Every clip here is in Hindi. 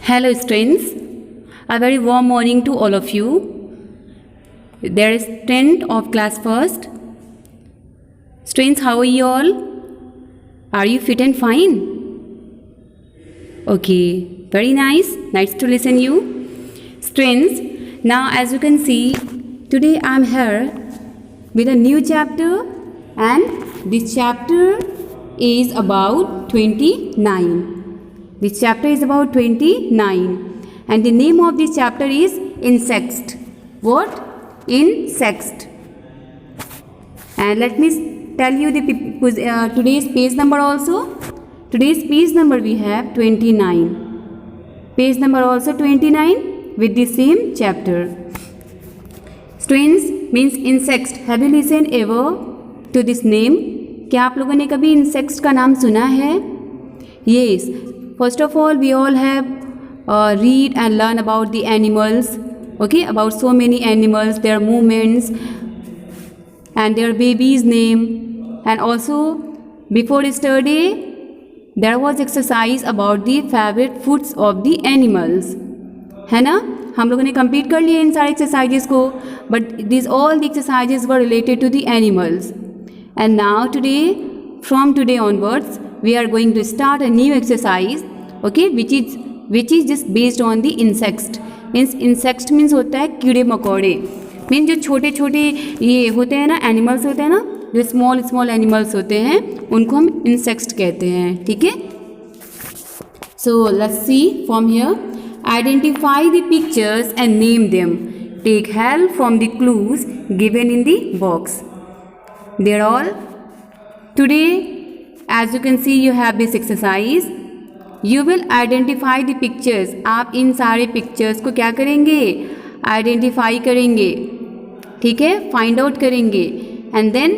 Hello students, a very warm morning to all of you. There is 10th of class first. Students, how are you all? Are you fit and fine? Okay, very nice. Nice to listen you. Students, now as you can see, today I am here with a new chapter and this chapter is about 29. This chapter is about 29 and the name of this chapter is Insects. What? Insects. And let me tell you the today's page number also. Today's page number we have 29. Page number also 29 with the same chapter. Students, means insects. Have you listened ever to this name? क्या आप लोगों ने कभी insects का नाम सुना है? Yes. First of all, we all have read and learn about the animals, okay, about so many animals, their movements and their baby's name, and also before study there was exercise about the favorite foods of the animals, है ना? हम लोगों ने complete कर लिए इन सारे exercises को, but these all the exercises were related to the animals. And now today, from today onwards, we are going to start a new exercise, okay, which is just based on the insects. Means insects means होता है कीड़े मकोड़े. मीन्स जो छोटे छोटे ये होते हैं ना, एनिमल्स होते हैं ना, जो स्मॉल स्मॉल एनिमल्स होते हैं उनको हम इंसेक्ट्स कहते हैं. ठीक है. So let's see from here. Identify the pictures and name them. Take help from the clues given in the box. They are all. Today, as you can see, you have this exercise. You will identify the pictures. आप इन सारे pictures को क्या करेंगे? Identify करेंगे. ठीक है? Find out करेंगे. And then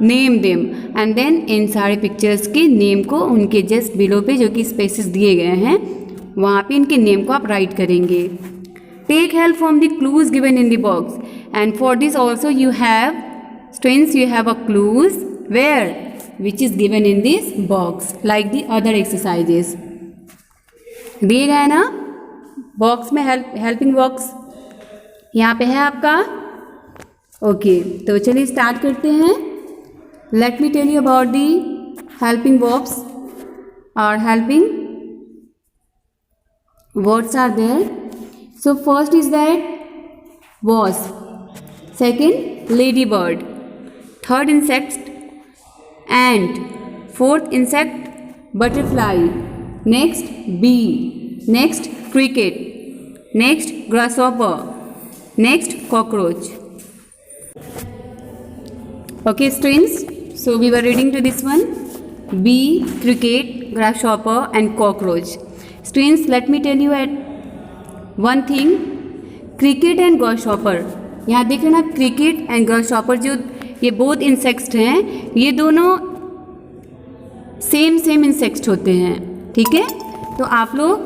name them. And then इन सारे pictures के name को उनके just below पे जो कि spaces दिए गए हैं वहाँ पे इनके name को आप write करेंगे. Take help from the clues given in the box. And for this also you have, students, you have a clues where, which is given in this box like the other exercises. दिए गए ना बॉक्स में. हेल्पिंग बॉक्स यहाँ पे है आपका. ओके, तो चलिए स्टार्ट करते हैं. Let me tell you about the helping box और helping words are there. So first is that wasp, second ladybird, third insect ant, fourth insect butterfly, next bee, next cricket, next grasshopper, next cockroach. Okay students, so we were reading to this one: bee, cricket, grasshopper and cockroach. Students, let me tell you at one thing. cricket and grasshopper, यहाँ देख रहे ना, cricket and grasshopper जो ये बोथ इंसेक्ट्स हैं, ये दोनों सेम इंसेक्ट्स होते हैं. ठीक है. तो आप लोग,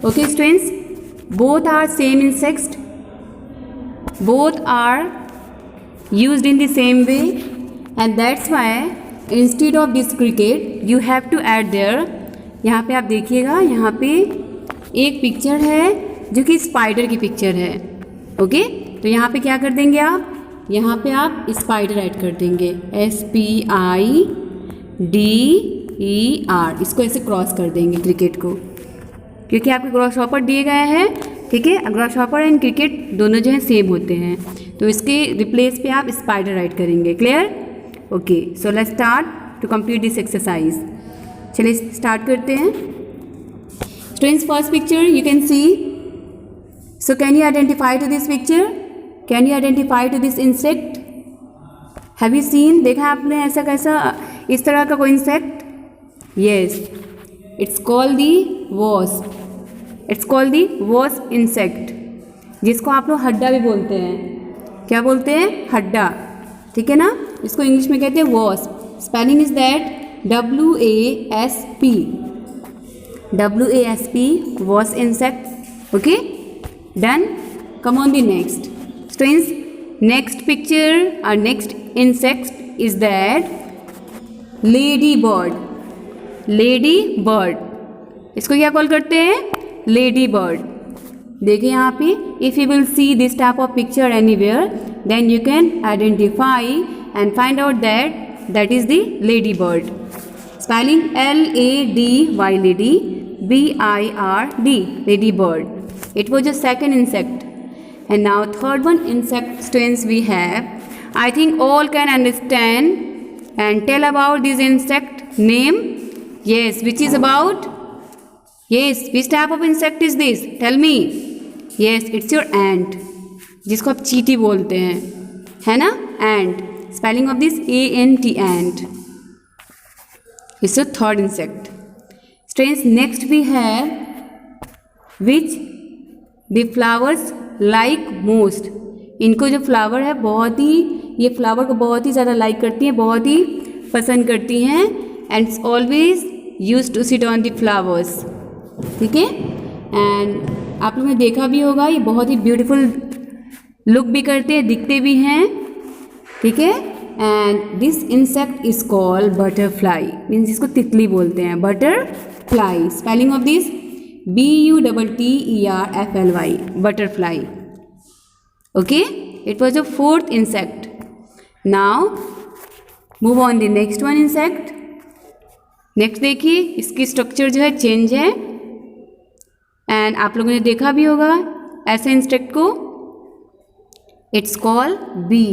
okay students, both are same insects, both are used in the same way and that's why instead of this cricket you have to add there. यहाँ पे आप देखिएगा, यहाँ पे एक पिक्चर है जो कि स्पाइडर की पिक्चर है. ओके, तो यहाँ पे क्या कर देंगे आप, यहाँ पे आप स्पाइडर ऐड कर देंगे, SPIDER. इसको ऐसे क्रॉस कर देंगे क्रिकेट को, क्योंकि आपके ग्रासहॉपर दिए गए हैं. ठीक है. ग्रासहॉपर एंड क्रिकेट दोनों जो हैं सेम होते हैं, तो इसके रिप्लेस पे आप स्पाइडर ऐड करेंगे. Clear? Okay, so let's start to complete this exercise. चलिए स्टार्ट करते हैं. Students, first picture you can see. So can you identify to this picture? Can you identify to this insect? Have you seen? देखा आपने ऐसा कैसा इस तरह का कोई insect? Yes, it's called the wasp. It's called the wasp insect, जिसको आप लोग हड्डा भी बोलते हैं. क्या बोलते हैं? हड्डा. ठीक है ना. इसको इंग्लिश में कहते हैं wasp. Spelling is that WASP. WASP, wasp insect. Okay, done. Come on the next. Students, next picture or next insect is that ladybird. Ladybird. इसको क्या कॉल करते हैं? Ladybird. देखिए यहाँ पे, if you will see this type of picture anywhere then you can identify and find out that is the ladybird. Spelling LADY lady, BIRD lady bird. It was the second insect. And now third one insect students we have. I think all can understand and tell about this insect name. Yes, which is about? Yes, which type of insect is this? Tell me. Yes, it's your ant, जिसको आप चींटी बोलते हैं, है ना? Ant. Spelling of this ANT, ant. It's the third insect. Students, next we have which the flowers like most. इनको जो फ्लावर है बहुत ही, ये फ्लावर को बहुत ही ज़्यादा लाइक करती हैं, बहुत ही पसंद करती हैं, and it's always use to sit on the flowers. ठीक है, एंड आप लोगों ने देखा भी होगा, ये बहुत ही ब्यूटीफुल लुक भी करते हैं, दिखते भी हैं। ठीक है, and this insect is called butterfly, means इसको तितली बोलते हैं, butterfly. Spelling of this BUTTERFLY, butterfly. Okay, it was the fourth insect. Now move on the next one insect. Next देखिए, इसकी स्ट्रक्चर जो है चेंज है, एंड आप लोगों ने देखा भी होगा ऐसे इंसेक्ट को। It's called bee,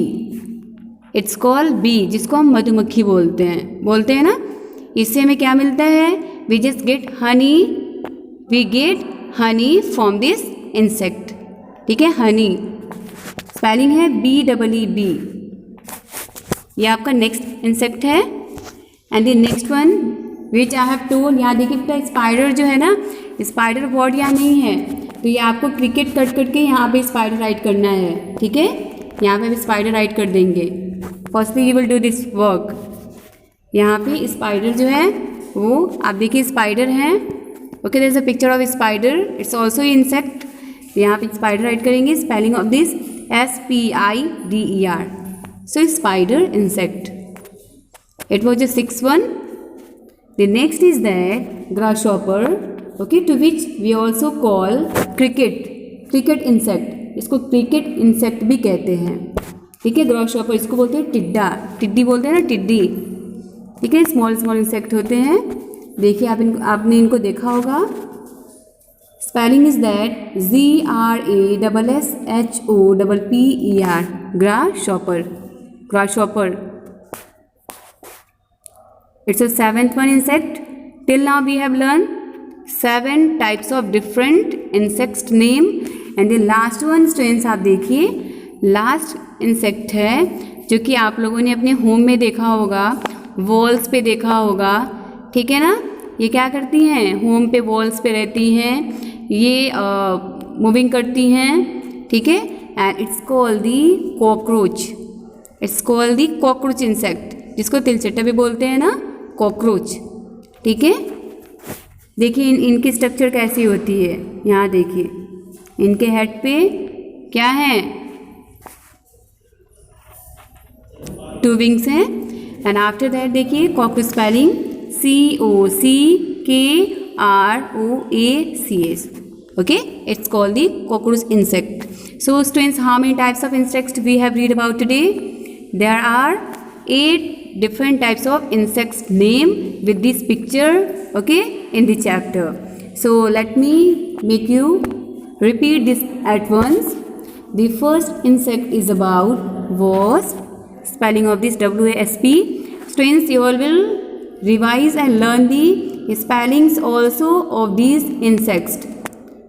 it's called bee, जिसको हम मधुमक्खी बोलते हैं ना। इससे हमें क्या मिलता है? We just get honey, we get honey from this insect. ठीक है, हनी स्पेलिंग है BEEB। ये आपका नेक्स्ट इंसेक्ट है। And the next one which I have told, यहाँ देखिए स्पाइडर जो है ना, स्पाइडर वर्ड यहाँ नहीं है, तो ये आपको क्रिकेट कट करके यहाँ पे स्पाइडर राइट करना है। ठीक है, यहाँ पे हम स्पाइडर राइट कर देंगे। Firstly you will do this work. यहाँ पे स्पाइडर जो है वो आप देखिए स्पाइडर है। Okay, there is a picture of spider, it's also insect. यहाँ पे स्पाइडर राइट करेंगे। Spelling of this SPIDER, so spider insect. It was the sixth one. The next is that grasshopper, okay, to which we also call cricket insect. इसको cricket insect भी कहते हैं। ठीक है, grasshopper इसको बोलते हैं टिड्डा, टिड्डी बोलते हैं ना, टिड्डी। ठीक है, स्मॉल इंसेक्ट होते हैं। देखिए आपने इनको देखा होगा। Spelling is that GRASSHOPPER, grasshopper. It's a seventh one insect. Till now we have learned 7 types of different insects name, and the last one students आप देखिए, लास्ट इंसेक्ट है जो कि आप लोगों ने अपने होम में देखा होगा, वॉल्स पे देखा होगा। ठीक है ना, ये क्या करती हैं? होम पे वॉल्स पे रहती हैं, ये मूविंग करती हैं। ठीक है, and it's called the cockroach, it's called the cockroach insect, जिसको तिलचट्टा भी बोलते हैं ना, कॉकरोच। ठीक है, देखिए इनकी स्ट्रक्चर कैसी होती है। यहाँ देखिए इनके हेड पे क्या है? 2 विंग्स हैं। एंड आफ्टर दैट देखिए cockroach spelling COCKROACH. Okay, it's called the cockroach insect. So students, how many types of insects we have read about today? There are 8 different types of insects name with this picture, okay, in the chapter. So let me make you repeat this at once. The first insect is about wasp. Spelling of this WASP. Students, you all will revise and learn the spellings also of these insects.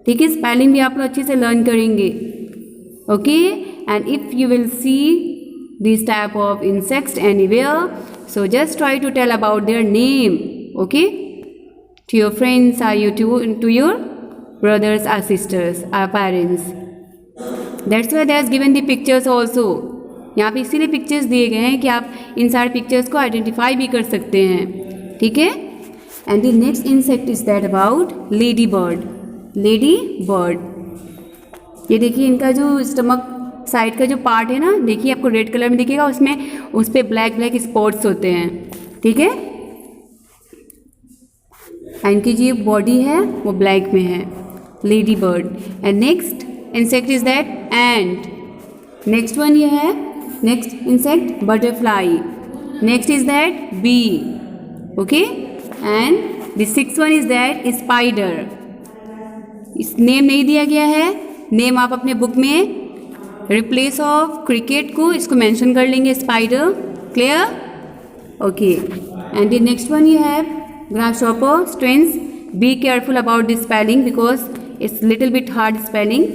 ठीक है, स्पेलिंग भी आप लोग अच्छे से लर्न करेंगे। Okay, and if you will see this type of insects anywhere, so just try to tell about their name, okay, to your friends or you to your brothers or sisters or parents. That's why they has given the pictures also. यहाँ पे इसीलिए पिक्चर्स दिए गए हैं कि आप इन सारे पिक्चर्स को आइडेंटिफाई भी कर सकते हैं। ठीक है, and the next insect is that about lady bird, lady bird. ये देखिए इनका जो स्टमक साइड का जो पार्ट है ना, देखिए आपको रेड कलर में दिखेगा, उसमें उस पर ब्लैक स्पॉट्स होते हैं। ठीक है, एंड की जो बॉडी है वो ब्लैक में है, lady bird. And next insect is that ant. Next one ये है, next insect butterfly. Next is that bee, okay. And the six one is that spider. इस नेम नहीं दिया गया है, नेम आप अपने बुक में रिप्लेस ऑफ क्रिकेट को इसको मेंशन कर लेंगे, spider. Clear? Okay. And the next one you have grasshopper. Students be careful about the spelling because it's little bit hard spelling,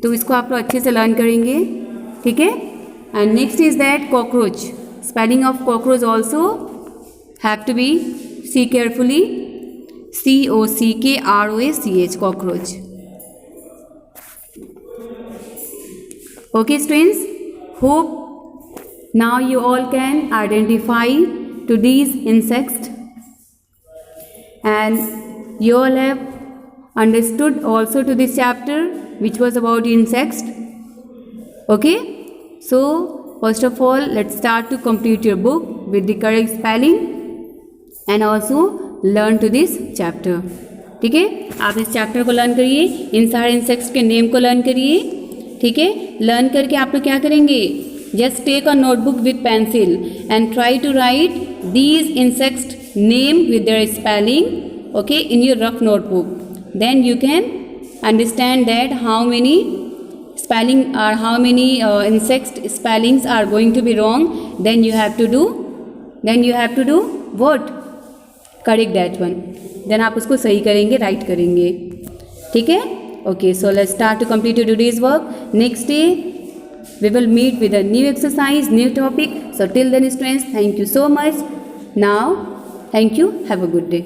तो इसको आप लोग अच्छे से लर्न करेंगे, ठीक है। And next is that cockroach. Spelling of cockroach also have to be see carefully, COCKROACH, cockroach. Okay students, hope now you all can identify to these insects and you all have understood also to this chapter which was about insects. Okay, so first of all let's start to complete your book with the correct spelling and also learn to this chapter. ठीक है, आप इस चैप्टर को लर्न करिए, इन सारे इंसेक्ट्स के नेम को लर्न करिए, ठीक है। लर्न करके आप लोग क्या करेंगे, just take a notebook with pencil and try to write these insects name with their spelling, okay, in your rough notebook. Then you can understand that how many spelling or how many insect spellings are going to be wrong. Then you have to do what? Correct that one. Then आप उसको सही करेंगे, राइट करेंगे, ठीक है. Okay, so let's start to complete today's work. Next day we will meet with a new exercise, new topic. So till then students, thank you so much. Now thank you, have a good day.